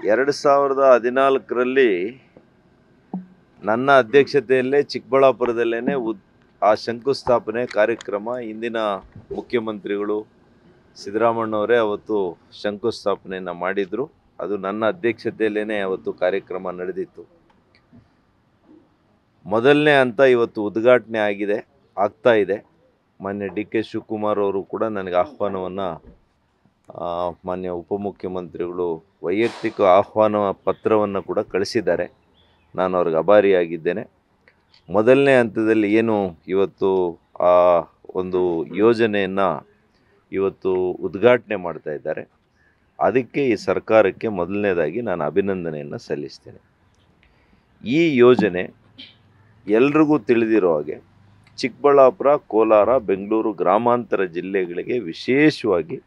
2014ರಲ್ಲಿ ನನ್ನ ಅಧ್ಯಕ್ಷತೆಯಲ್ಲೇ ಚಿಕ್ಕಬಳ್ಳಾಪುರದಲ್ಲೇ ಆ ಶಂಕುಸ್ಥಾಪನೆ ಕಾರ್ಯಕ್ರಮ ಇಂದಿನ ಮುಖ್ಯಮಂತ್ರಿಗಳು ಸಿದ್ದರಾಮಣ್ಣವರೇ ಅವತ್ತು ಶಂಕುಸ್ಥಾಪನೆಯನ್ನು ಮಾಡಿದರು. ಅದು ನನ್ನ ಅಧ್ಯಕ್ಷತೆಯಲ್ಲೇ ಅವತ್ತು ಕಾರ್ಯಕ್ರಮ ನಡೆದಿತ್ತು. ಮೊದಲನೇ ಹಂತ ಇವತ್ತು ಉದ್ಘಾಟನೆ ಆಗ್ತಾ ಇದೆ. ಮಾನ್ಯ ಡಿ ಕೆ ಶಿವಕುಮಾರ್ ಅವರು ಕೂಡ ನನಗೆ ಆಹ್ವಾನವನ್ನು ಮಾನ್ಯ ಉಪಮುಖ್ಯಮಂತ್ರಿಗಳು ವೈಯಕ್ತಿಕ ಆಹ್ವಾನ ಪತ್ರವನ್ನು ಕೂಡ ಕಳಿಸಿದ್ದಾರೆ. ನಾನು ಅವ್ರಿಗೆ ಆಭಾರಿಯಾಗಿದ್ದೇನೆ. ಮೊದಲನೇ ಹಂತದಲ್ಲಿ ಏನು ಇವತ್ತು ಆ ಒಂದು ಯೋಜನೆಯನ್ನು ಇವತ್ತು ಉದ್ಘಾಟನೆ ಮಾಡ್ತಾ ಇದ್ದಾರೆ, ಅದಕ್ಕೆ ಈ ಸರ್ಕಾರಕ್ಕೆ ಮೊದಲನೇದಾಗಿ ನಾನು ಅಭಿನಂದನೆಯನ್ನು ಸಲ್ಲಿಸ್ತೇನೆ. ಈ ಯೋಜನೆ ಎಲ್ರಿಗೂ ತಿಳಿದಿರೋ ಹಾಗೆ ಚಿಕ್ಕಬಳ್ಳಾಪುರ, ಕೋಲಾರ, ಬೆಂಗಳೂರು ಗ್ರಾಮಾಂತರ ಜಿಲ್ಲೆಗಳಿಗೆ ವಿಶೇಷವಾಗಿ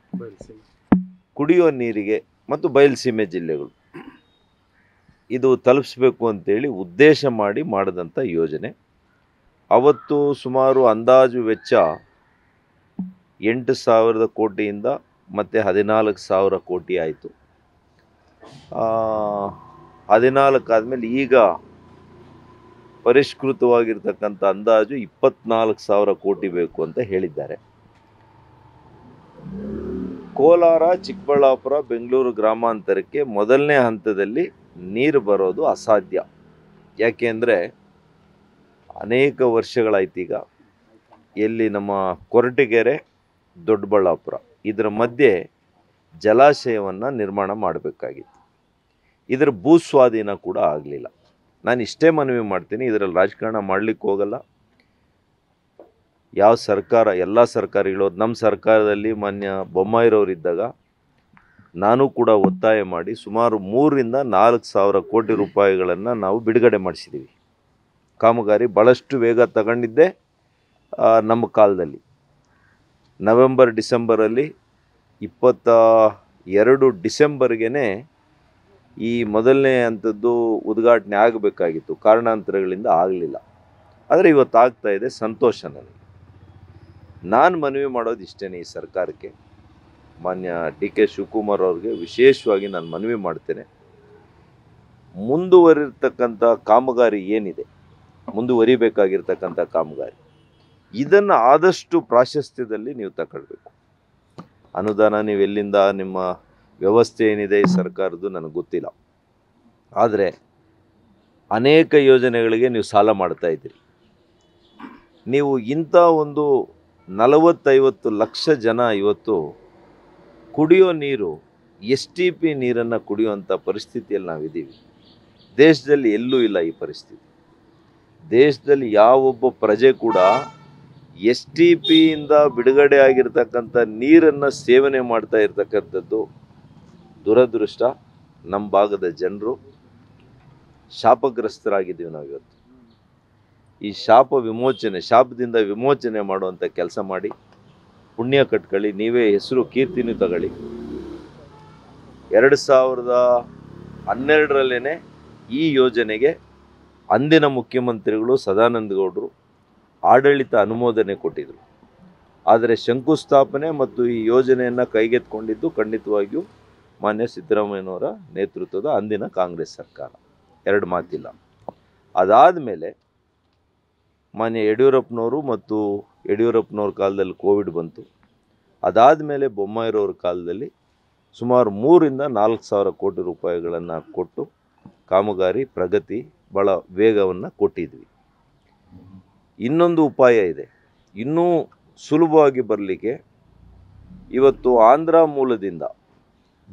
ಕುಡಿಯೋ ನೀರಿಗೆ ಮತ್ತು ಬಯಲುಸೀಮೆ ಜಿಲ್ಲೆಗಳು ಇದು ತಲುಪಿಸ್ಬೇಕು ಅಂತೇಳಿ ಉದ್ದೇಶ ಮಾಡಿದಂಥ ಯೋಜನೆ. ಅವತ್ತು ಸುಮಾರು ಅಂದಾಜು ವೆಚ್ಚ 8,000 ಕೋಟಿಯಿಂದ ಮತ್ತು 14,000 ಕೋಟಿ ಆಯಿತು. 14 ಆದಮೇಲೆ ಈಗ ಪರಿಷ್ಕೃತವಾಗಿರ್ತಕ್ಕಂಥ ಅಂದಾಜು 24,000 ಕೋಟಿ ಬೇಕು ಅಂತ ಹೇಳಿದ್ದಾರೆ. ಕೋಲಾರ, ಚಿಕ್ಕಬಳ್ಳಾಪುರ, ಬೆಂಗಳೂರು ಗ್ರಾಮಾಂತರಕ್ಕೆ ಮೊದಲನೇ ಹಂತದಲ್ಲಿ ನೀರು ಬರೋದು ಅಸಾಧ್ಯ. ಯಾಕೆಂದರೆ ಅನೇಕ ವರ್ಷಗಳಾಯ್ತೀಗ ಎಲ್ಲಿ ನಮ್ಮ ಕೊರಟಗೆರೆ, ದೊಡ್ಡಬಳ್ಳಾಪುರ ಇದರ ಮಧ್ಯೆ ಜಲಾಶಯವನ್ನು ನಿರ್ಮಾಣ ಮಾಡಬೇಕಾಗಿತ್ತು. ಇದರ ಭೂಸ್ವಾಧೀನ ಕೂಡ ಆಗಲಿಲ್ಲ. ನಾನು ಇಷ್ಟೇ ಮನವಿ ಮಾಡ್ತೀನಿ, ಇದರಲ್ಲಿ ರಾಜಕಾರಣ ಮಾಡಲಿಕ್ಕೆ ಹೋಗಲ್ಲ. ಯಾವ ಸರ್ಕಾರ, ಎಲ್ಲ ಸರ್ಕಾರಗಳು, ನಮ್ಮ ಸರ್ಕಾರದಲ್ಲಿ ಮಾನ್ಯ ಬೊಮ್ಮಾಯಿರವರಿದ್ದಾಗ ನಾನು ಕೂಡ ಒತ್ತಾಯ ಮಾಡಿ ಸುಮಾರು 3,000-4,000 ಕೋಟಿ ರೂಪಾಯಿಗಳನ್ನು ನಾವು ಬಿಡುಗಡೆ ಮಾಡಿಸಿದ್ದೀವಿ. ಕಾಮಗಾರಿ ಭಾಳಷ್ಟು ವೇಗ ತಗೊಂಡಿದ್ದೆ ನಮ್ಮ ಕಾಲದಲ್ಲಿ. ನವೆಂಬರ್ ಡಿಸೆಂಬರಲ್ಲಿ 22 ಡಿಸೆಂಬರ್ಗೆ ಈ ಮೊದಲನೇ ಹಂತದ್ದು ಉದ್ಘಾಟನೆ ಆಗಬೇಕಾಗಿತ್ತು. ಕಾರಣಾಂತರಗಳಿಂದ ಆಗಲಿಲ್ಲ. ಆದರೆ ಇವತ್ತು ಆಗ್ತಾ ಇದೆ, ಸಂತೋಷ ನನಗೆ. ನಾನು ಮನವಿ ಮಾಡೋದು ಇಷ್ಟೇ ಈ ಸರ್ಕಾರಕ್ಕೆ, ಮಾನ್ಯ ಡಿ ಕೆ ಶಿವಕುಮಾರ್ ಅವ್ರಿಗೆ ವಿಶೇಷವಾಗಿ ನಾನು ಮನವಿ ಮಾಡ್ತೇನೆ. ಮುಂದುವರಿರ್ತಕ್ಕಂಥ ಕಾಮಗಾರಿ ಏನಿದೆ, ಮುಂದುವರಿಬೇಕಾಗಿರ್ತಕ್ಕಂಥ ಕಾಮಗಾರಿ, ಇದನ್ನು ಆದಷ್ಟು ಪ್ರಾಶಸ್ತ್ಯದಲ್ಲಿ ನೀವು ತಗೊಳ್ಬೇಕು. ಅನುದಾನ ನೀವು ಎಲ್ಲಿಂದ, ನಿಮ್ಮ ವ್ಯವಸ್ಥೆ ಏನಿದೆ ಈ ಸರ್ಕಾರದ್ದು ನನಗೆ ಗೊತ್ತಿಲ್ಲ. ಆದರೆ ಅನೇಕ ಯೋಜನೆಗಳಿಗೆ ನೀವು ಸಾಲ ಮಾಡ್ತಾ ಇದ್ದೀರಿ. ನೀವು ಇಂಥ ಒಂದು 40-50 ಲಕ್ಷ ಜನ ಇವತ್ತು ಕುಡಿಯೋ ನೀರು, STP ನೀರನ್ನು ಕುಡಿಯುವಂಥ ಪರಿಸ್ಥಿತಿಯಲ್ಲಿ ನಾವಿದ್ದೀವಿ. ದೇಶದಲ್ಲಿ ಎಲ್ಲೂ ಇಲ್ಲ ಈ ಪರಿಸ್ಥಿತಿ. ದೇಶದಲ್ಲಿ ಯಾವೊಬ್ಬ ಪ್ರಜೆ ಕೂಡ STPಯಿಂದ ಬಿಡುಗಡೆ ಆಗಿರ್ತಕ್ಕಂಥ ನೀರನ್ನು ಸೇವನೆ ಮಾಡ್ತಾ ಇರ್ತಕ್ಕಂಥದ್ದು ದುರದೃಷ್ಟ. ನಮ್ಮ ಭಾಗದ ಜನರು ಶಾಪಗ್ರಸ್ತರಾಗಿದ್ದೀವಿ ನಾವು ಇವತ್ತು. ಈ ಶಾಪದಿಂದ ವಿಮೋಚನೆ ಮಾಡುವಂಥ ಕೆಲಸ ಮಾಡಿ, ಪುಣ್ಯ ಕಟ್ಕೊಳ್ಳಿ, ನೀವೇ ಹೆಸರು ಕೀರ್ತಿನೂ ತಗೊಳ್ಳಿ. 2012ರಲ್ಲೇ ಈ ಯೋಜನೆಗೆ ಅಂದಿನ ಮುಖ್ಯಮಂತ್ರಿಗಳು ಸದಾನಂದ ಗೌಡರು ಆಡಳಿತ ಅನುಮೋದನೆ ಕೊಟ್ಟಿದ್ದರು. ಆದರೆ ಶಂಕುಸ್ಥಾಪನೆ ಮತ್ತು ಈ ಯೋಜನೆಯನ್ನು ಕೈಗೆತ್ತಿಕೊಂಡಿದ್ದು ಖಂಡಿತವಾಗಿಯೂ ಮಾನ್ಯ ಸಿದ್ದರಾಮಯ್ಯನವರ ನೇತೃತ್ವದ ಅಂದಿನ ಕಾಂಗ್ರೆಸ್ ಸರ್ಕಾರ, ಎರಡು ಮಾತಿಲ್ಲ. ಅದಾದ ಮೇಲೆ ಮಾನ್ಯ ಯಡಿಯೂರಪ್ಪನವರು ಮತ್ತು ಯಡಿಯೂರಪ್ಪನವ್ರ ಕಾಲದಲ್ಲಿ ಕೋವಿಡ್ ಬಂತು. ಅದಾದ ಮೇಲೆ ಬೊಮ್ಮಾಯಿರವ್ರ ಕಾಲದಲ್ಲಿ ಸುಮಾರು 3,000-4,000 ಕೋಟಿ ರೂಪಾಯಿಗಳನ್ನು ಕೊಟ್ಟು ಕಾಮಗಾರಿ ಪ್ರಗತಿ ಭಾಳ ವೇಗವನ್ನು ಕೊಟ್ಟಿದ್ವಿ. ಇನ್ನೊಂದು ಉಪಾಯ ಇದೆ, ಇನ್ನೂ ಸುಲಭವಾಗಿ ಬರಲಿಕ್ಕೆ. ಇವತ್ತು ಆಂಧ್ರ ಮೂಲದಿಂದ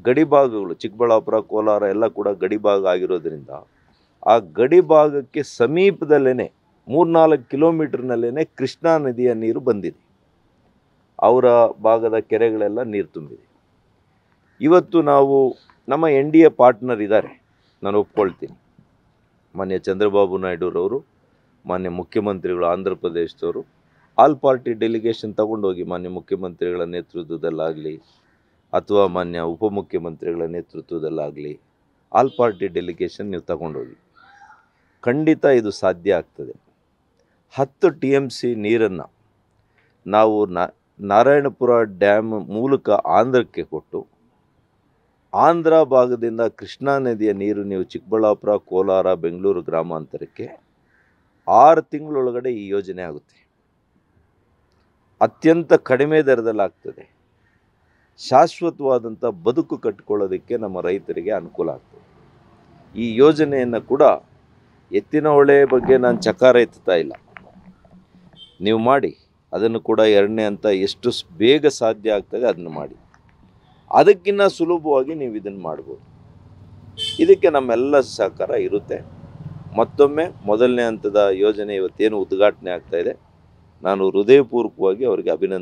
ಗಡಿಭಾಗಗಳು, ಚಿಕ್ಕಬಳ್ಳಾಪುರ, ಕೋಲಾರ ಎಲ್ಲ ಕೂಡ ಗಡಿಭಾಗ ಆಗಿರೋದ್ರಿಂದ ಆ ಗಡಿಭಾಗಕ್ಕೆ ಸಮೀಪದಲ್ಲೇ 3-4 ಕಿಲೋಮೀಟರ್ನಲ್ಲೇ ಕೃಷ್ಣಾ ನದಿಯ ನೀರು ಬಂದಿದೆ. ಅವರ ಭಾಗದ ಕೆರೆಗಳೆಲ್ಲ ನೀರು ತುಂಬಿದೆ. ಇವತ್ತು ನಾವು ನಮ್ಮ NDA ಪಾರ್ಟ್ನರ್ ಇದ್ದಾರೆ, ನಾನು ಒಪ್ಕೊಳ್ತೀನಿ. ಮಾನ್ಯ ಚಂದ್ರಬಾಬು ನಾಯ್ಡುರವರು, ಮಾನ್ಯ ಮುಖ್ಯಮಂತ್ರಿಗಳು ಆಂಧ್ರ ಪ್ರದೇಶದವರು ಆಲ್ ಪಾರ್ಟಿ ಡೆಲಿಗೇಷನ್ ತಗೊಂಡೋಗಿ, ಮಾನ್ಯ ಮುಖ್ಯಮಂತ್ರಿಗಳ ನೇತೃತ್ವದಲ್ಲಾಗಲಿ ಅಥವಾ ಮಾನ್ಯ ಉಪಮುಖ್ಯಮಂತ್ರಿಗಳ ನೇತೃತ್ವದಲ್ಲಾಗಲಿ ಆಲ್ ಪಾರ್ಟಿ ಡೆಲಿಗೇಷನ್ ನೀವು ತಗೊಂಡೋಗಿ, ಖಂಡಿತ ಇದು ಸಾಧ್ಯ ಆಗ್ತದೆ. 10 TMC ನೀರನ್ನು ನಾವು ನಾರಾಯಣಪುರ ಡ್ಯಾಮ್ ಮೂಲಕ ಆಂಧ್ರಕ್ಕೆ ಕೊಟ್ಟು ಆಂಧ್ರ ಭಾಗದಿಂದ ಕೃಷ್ಣಾ ನದಿಯ ನೀರು ನೀವು ಚಿಕ್ಕಬಳ್ಳಾಪುರ, ಕೋಲಾರ, ಬೆಂಗಳೂರು ಗ್ರಾಮಾಂತರಕ್ಕೆ 6 ತಿಂಗಳೊಳಗಡೆ ಈ ಯೋಜನೆ ಆಗುತ್ತೆ. ಅತ್ಯಂತ ಕಡಿಮೆ ದರದಲ್ಲಿ ಆಗ್ತದೆ. ಶಾಶ್ವತವಾದಂಥ ಬದುಕು ಕಟ್ಟಿಕೊಳ್ಳೋದಕ್ಕೆ ನಮ್ಮ ರೈತರಿಗೆ ಅನುಕೂಲ ಆಗ್ತದೆ. ಈ ಯೋಜನೆಯನ್ನು ಕೂಡ ಎತ್ತಿನ ಹೊಳೆ ಬಗ್ಗೆ ನಾನು ಚಕಾರ ಎತ್ತುತ್ತಾ ಇಲ್ಲ. ನೀವು ಮಾಡಿ, ಅದನ್ನು ಕೂಡ 2ನೇ ಹಂತ ಎಷ್ಟು ಬೇಗ ಸಾಧ್ಯ ಆಗ್ತದೆ ಅದನ್ನು ಮಾಡಿ. ಅದಕ್ಕಿಂತ ಸುಲಭವಾಗಿ ನೀವು ಇದನ್ನು ಮಾಡ್ಬೋದು. ಇದಕ್ಕೆ ನಮ್ಮೆಲ್ಲ ಸಹಕಾರ ಇರುತ್ತೆ. ಮತ್ತೊಮ್ಮೆ 1ನೇ ಹಂತದ ಯೋಜನೆ ಇವತ್ತೇನು ಉದ್ಘಾಟನೆ ಆಗ್ತಾ ಇದೆ, ನಾನು ಹೃದಯಪೂರ್ವಕವಾಗಿ ಅವರಿಗೆ ಅಭಿನಂದನೆ